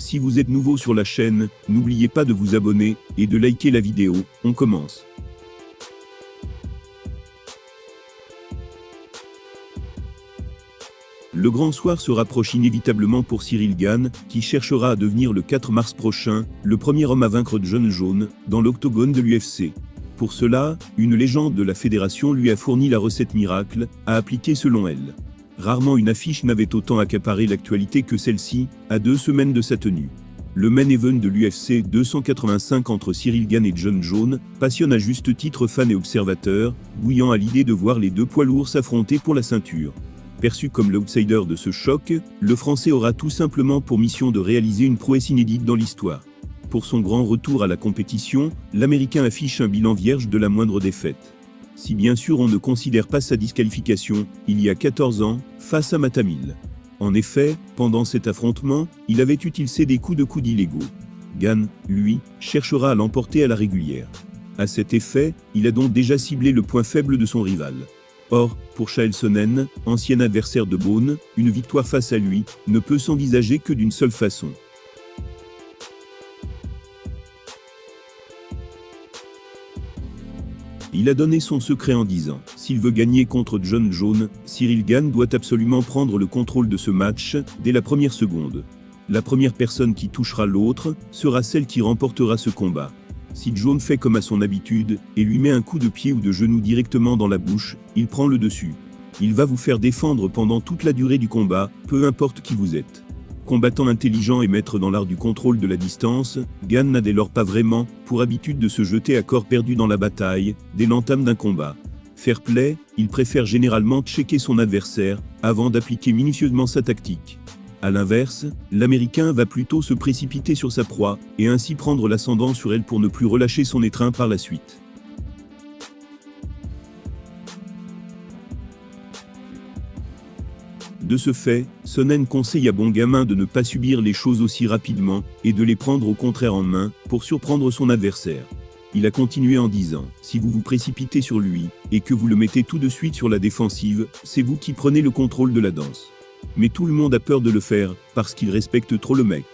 Si vous êtes nouveau sur la chaîne, n'oubliez pas de vous abonner et de liker la vidéo. On commence. Le grand soir se rapproche inévitablement pour Cyril Gane, qui cherchera à devenir le 4 mars prochain, le premier homme à vaincre Jon Jones, dans l'octogone de l'UFC. Pour cela, une légende de la fédération lui a fourni la recette miracle, à appliquer selon elle. Rarement une affiche n'avait autant accaparé l'actualité que celle-ci, à 2 semaines de sa tenue. Le main event de l'UFC 285 entre Cyril Gane et Jon Jones passionne à juste titre fans et observateurs, bouillant à l'idée de voir les deux poids lourds s'affronter pour la ceinture. Perçu comme l'outsider de ce choc, le Français aura tout simplement pour mission de réaliser une prouesse inédite dans l'histoire. Pour son grand retour à la compétition, l'Américain affiche un bilan vierge de la moindre défaite. Si bien sûr on ne considère pas sa disqualification, il y a 14 ans, face à Matt Hamill. En effet, pendant cet affrontement, il avait utilisé des coups de coude illégaux. Gane, lui, cherchera à l'emporter à la régulière. À cet effet, il a donc déjà ciblé le point faible de son rival. Or, pour Chael Sonnen, ancien adversaire de Bones, une victoire face à lui ne peut s'envisager que d'une seule façon. Il a donné son secret en disant « S'il veut gagner contre Jon Jones, Cyril Gane doit absolument prendre le contrôle de ce match, dès la première seconde. La première personne qui touchera l'autre, sera celle qui remportera ce combat. Si Jones fait comme à son habitude, et lui met un coup de pied ou de genou directement dans la bouche, il prend le dessus. Il va vous faire défendre pendant toute la durée du combat, peu importe qui vous êtes. » Combattant intelligent et maître dans l'art du contrôle de la distance, Gane n'a dès lors pas vraiment pour habitude de se jeter à corps perdu dans la bataille, dès l'entame d'un combat. Fair play, il préfère généralement checker son adversaire, avant d'appliquer minutieusement sa tactique. A l'inverse, l'Américain va plutôt se précipiter sur sa proie, et ainsi prendre l'ascendant sur elle pour ne plus relâcher son étreint par la suite. De ce fait, Sonnen conseille à bon gamin de ne pas subir les choses aussi rapidement, et de les prendre au contraire en main, pour surprendre son adversaire. Il a continué en disant « Si vous vous précipitez sur lui, et que vous le mettez tout de suite sur la défensive, c'est vous qui prenez le contrôle de la danse. Mais tout le monde a peur de le faire, parce qu'il respecte trop le mec.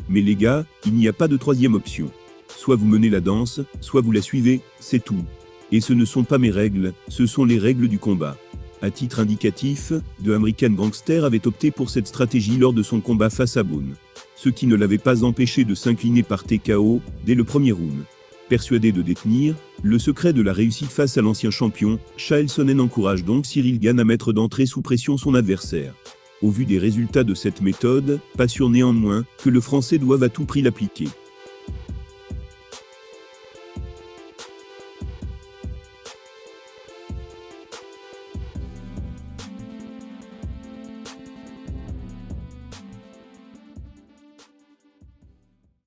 Mais les gars, il n'y a pas de troisième option. Soit vous menez la danse, soit vous la suivez, c'est tout. Et ce ne sont pas mes règles, ce sont les règles du combat. » À titre indicatif, The American Gangster avait opté pour cette stratégie lors de son combat face à Bones. Ce qui ne l'avait pas empêché de s'incliner par TKO dès le premier round. Persuadé de détenir le secret de la réussite face à l'ancien champion, Chael Sonnen encourage donc Cyril Gane à mettre d'entrée sous pression son adversaire. Au vu des résultats de cette méthode, pas sûr néanmoins que le Français doive à tout prix l'appliquer.